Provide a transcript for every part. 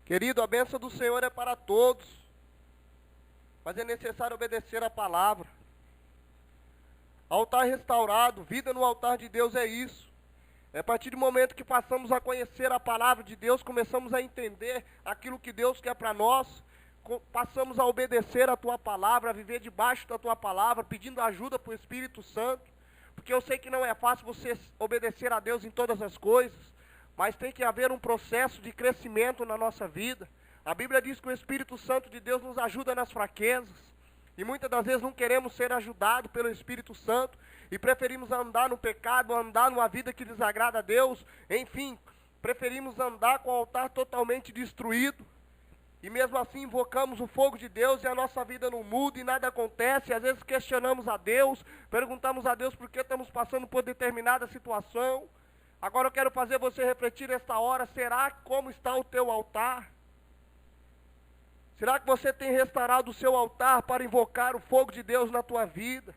Querido, a bênção do Senhor é para todos, mas é necessário obedecer a palavra. Altar restaurado, vida no altar de Deus é isso. É a partir do momento que passamos a conhecer a palavra de Deus, começamos a entender aquilo que Deus quer para nós, passamos a obedecer a tua palavra, a viver debaixo da tua palavra, pedindo ajuda para o Espírito Santo, porque eu sei que não é fácil você obedecer a Deus em todas as coisas, mas tem que haver um processo de crescimento na nossa vida. A Bíblia diz que o Espírito Santo de Deus nos ajuda nas fraquezas, e muitas das vezes não queremos ser ajudados pelo Espírito Santo, e preferimos andar no pecado, andar numa vida que desagrada a Deus, enfim, preferimos andar com o altar totalmente destruído, e mesmo assim invocamos o fogo de Deus e a nossa vida não muda e nada acontece. E às vezes questionamos a Deus, perguntamos a Deus por que estamos passando por determinada situação. Agora eu quero fazer você refletir esta hora, será como está o teu altar? Será que você tem restaurado o seu altar para invocar o fogo de Deus na tua vida?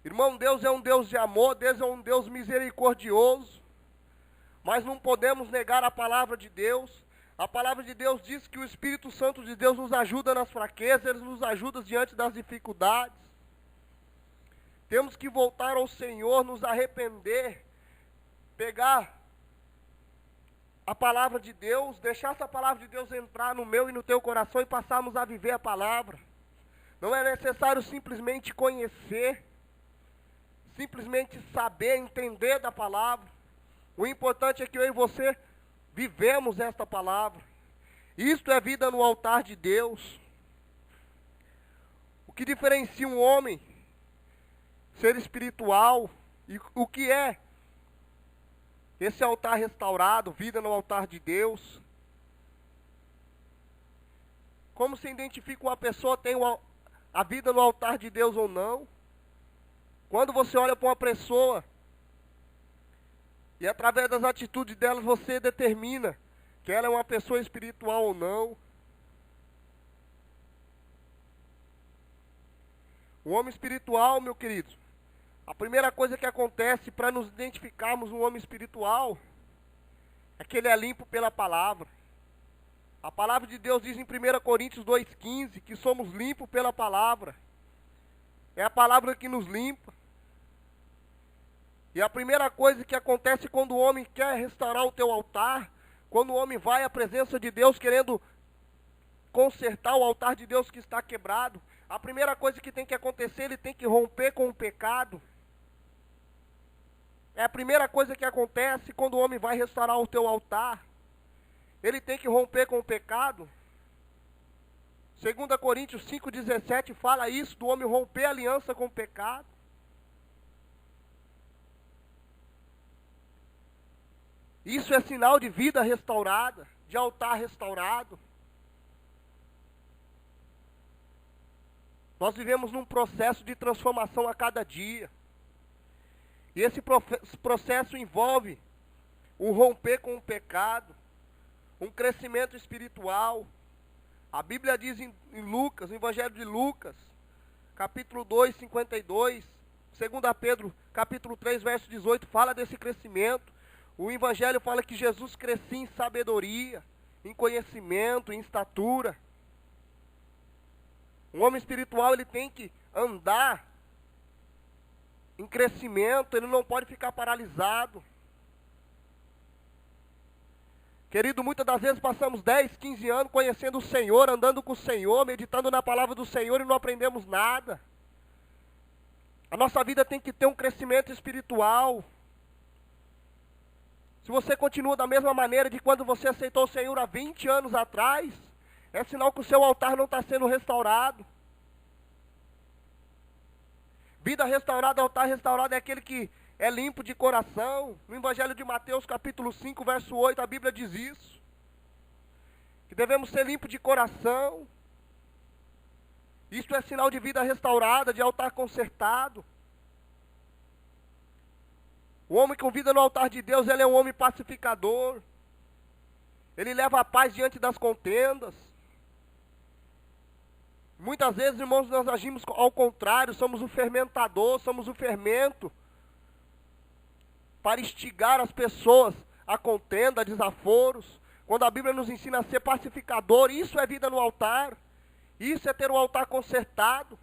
Irmão, Deus é um Deus de amor, Deus é um Deus misericordioso, mas não podemos negar a palavra de Deus. A palavra de Deus diz que o Espírito Santo de Deus nos ajuda nas fraquezas, Ele nos ajuda diante das dificuldades. Temos que voltar ao Senhor, nos arrepender, pegar a palavra de Deus, deixar essa palavra de Deus entrar no meu e no teu coração e passarmos a viver a palavra. Não é necessário simplesmente conhecer, simplesmente saber, entender da palavra. O importante é que eu e você vivemos esta palavra. Isto é vida no altar de Deus. O que diferencia um homem ser espiritual e o que é esse altar restaurado, vida no altar de Deus? Como se identifica uma pessoa tem a vida no altar de Deus ou não? Quando você olha para uma pessoa e através das atitudes dela você determina que ela é uma pessoa espiritual ou não. O homem espiritual, meu querido, a primeira coisa que acontece para nos identificarmos um homem espiritual é que ele é limpo pela palavra. A palavra de Deus diz em 1 Coríntios 2,15 que somos limpos pela palavra. É a palavra que nos limpa. E a primeira coisa que acontece quando o homem quer restaurar o teu altar, quando o homem vai à presença de Deus querendo consertar o altar de Deus que está quebrado, a primeira coisa que tem que acontecer, ele tem que romper com o pecado. É a primeira coisa que acontece quando o homem vai restaurar o teu altar. Ele tem que romper com o pecado. 2 Coríntios 5,17 fala isso, do homem romper a aliança com o pecado. Isso é sinal de vida restaurada, de altar restaurado. Nós vivemos num processo de transformação a cada dia. E esse processo envolve um romper com o pecado, um crescimento espiritual. A Bíblia diz em Lucas, no Evangelho de Lucas, capítulo 2, 52, 2 Pedro, capítulo 3, verso 18, fala desse crescimento. O Evangelho fala que Jesus crescia em sabedoria, em conhecimento, em estatura. Um homem espiritual, ele tem que andar em crescimento, ele não pode ficar paralisado. Querido, muitas das vezes passamos 10, 15 anos conhecendo o Senhor, andando com o Senhor, meditando na palavra do Senhor e não aprendemos nada. A nossa vida tem que ter um crescimento espiritual. Se você continua da mesma maneira de quando você aceitou o Senhor há 20 anos atrás, é sinal que o seu altar não está sendo restaurado. Vida restaurada, altar restaurado é aquele que é limpo de coração. No Evangelho de Mateus, capítulo 5, verso 8, a Bíblia diz isso. Que devemos ser limpos de coração. Isto é sinal de vida restaurada, de altar consertado. O homem com vida no altar de Deus, ele é um homem pacificador. Ele leva a paz diante das contendas. Muitas vezes, irmãos, nós agimos ao contrário, somos o fermentador, somos o fermento para instigar as pessoas a contenda, a desaforos, Quando a Bíblia nos ensina a ser pacificador, isso é vida no altar. Isso é ter o altar consertado.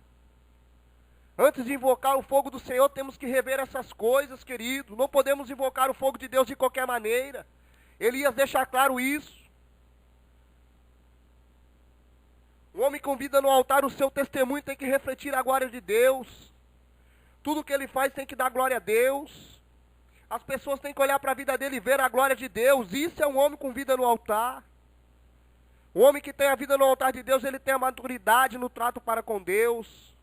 Antes de invocar o fogo do Senhor, temos que rever essas coisas, querido. Não podemos invocar o fogo de Deus de qualquer maneira. Elias deixa claro isso. O homem com vida no altar, o seu testemunho tem que refletir a glória de Deus. Tudo que ele faz tem que dar glória a Deus. As pessoas têm que olhar para a vida dele e ver a glória de Deus. Isso é um homem com vida no altar. O homem que tem a vida no altar de Deus, ele tem a maturidade no trato para com Deus.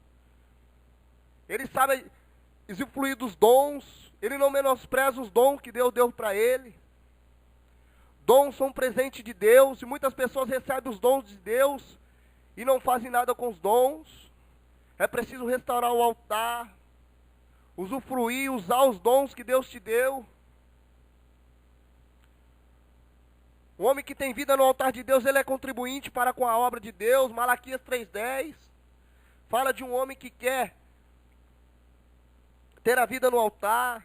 Ele sabe usufruir dos dons. Ele não menospreza os dons que Deus deu para ele. Dons são um presente de Deus. E muitas pessoas recebem os dons de Deus e não fazem nada com os dons. É preciso restaurar o altar. Usufruir, usar os dons que Deus te deu. O homem que tem vida no altar de Deus, ele é contribuinte para com a obra de Deus. Malaquias 3:10 fala de um homem que quer ter a vida no altar.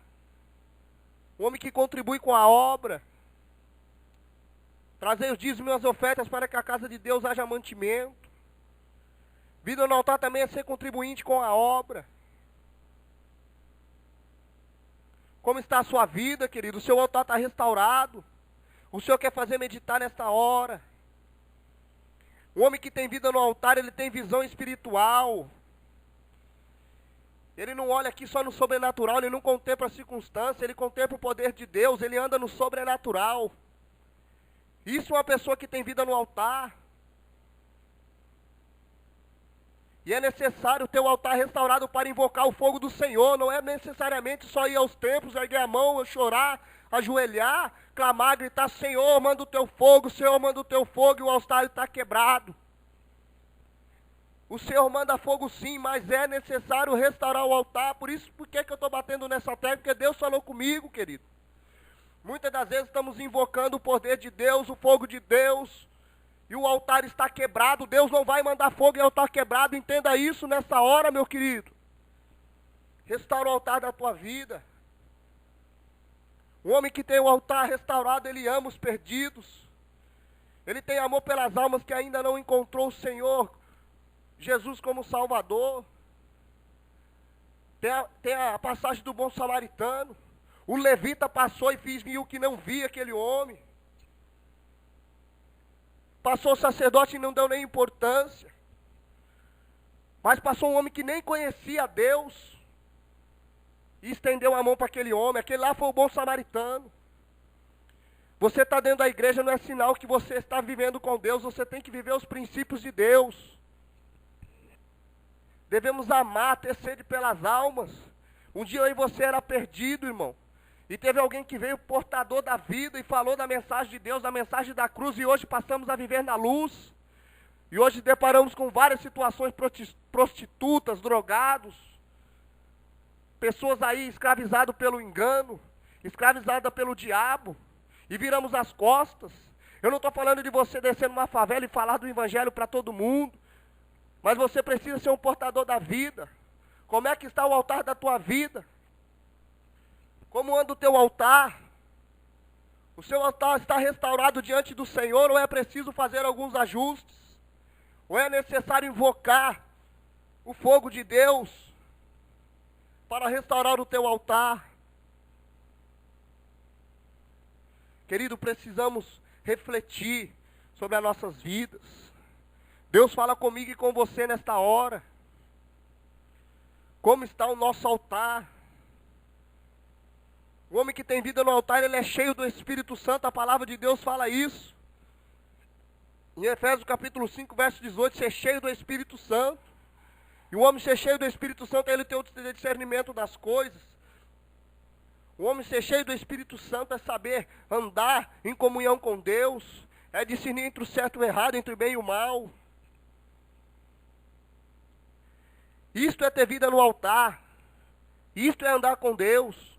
Um homem que contribui com a obra. Trazer os dízimos e as ofertas para que a casa de Deus haja mantimento. Vida no altar também é ser contribuinte com a obra. Como está a sua vida, querido? O seu altar está restaurado. O Senhor quer fazer meditar nesta hora. O homem que tem vida no altar, ele tem visão espiritual. Ele não olha aqui só no sobrenatural, ele não contempla a circunstância, ele contempla o poder de Deus, ele anda no sobrenatural. Isso é uma pessoa que tem vida no altar. E é necessário ter o altar restaurado para invocar o fogo do Senhor. Não é necessariamente só ir aos templos, erguer a mão, chorar, ajoelhar, clamar, gritar: Senhor, manda o teu fogo, Senhor, manda o teu fogo, e o altar está quebrado. O Senhor manda fogo sim, mas é necessário restaurar o altar. Por isso, por que eu estou batendo nessa tecla? Porque Deus falou comigo, querido. Muitas das vezes estamos invocando o poder de Deus, o fogo de Deus, e o altar está quebrado. Deus não vai mandar fogo em altar quebrado. Entenda isso nessa hora, meu querido. Restaura o altar da tua vida. O homem que tem o altar restaurado, ele ama os perdidos. Ele tem amor pelas almas que ainda não encontrou o Senhor Jesus como Salvador. Tem a passagem do bom samaritano. O levita passou e viu que não via aquele homem. Passou o sacerdote e não deu nem importância. Mas passou um homem que nem conhecia a Deus e estendeu a mão para aquele homem. Aquele lá foi o bom samaritano. Você está dentro da igreja, não é sinal que você está vivendo com Deus. Você tem que viver os princípios de Deus. Devemos amar, ter sede pelas almas. Um dia eu e você era perdido, irmão. E teve alguém que veio portador da vida e falou da mensagem de Deus, da mensagem da cruz, e hoje passamos a viver na luz. E hoje deparamos com várias situações: prostitutas, drogados, pessoas aí escravizadas pelo engano, escravizadas pelo diabo, e viramos as costas. Eu não estou falando de você descer numa favela e falar do evangelho para todo mundo, mas você precisa ser um portador da vida. Como é que está o altar da tua vida? Como anda o teu altar? O seu altar está restaurado diante do Senhor, ou é preciso fazer alguns ajustes? Ou é necessário invocar o fogo de Deus para restaurar o teu altar? Querido, precisamos refletir sobre as nossas vidas. Deus fala comigo e com você nesta hora. Como está o nosso altar? O homem que tem vida no altar, ele é cheio do Espírito Santo. A palavra de Deus fala isso. Em Efésios capítulo 5, verso 18, ser cheio do Espírito Santo. E o homem ser cheio do Espírito Santo, ele tem o discernimento das coisas. O homem ser cheio do Espírito Santo é saber andar em comunhão com Deus. É discernir entre o certo e o errado, entre o bem e o mal. Isto é ter vida no altar. Isto é andar com Deus.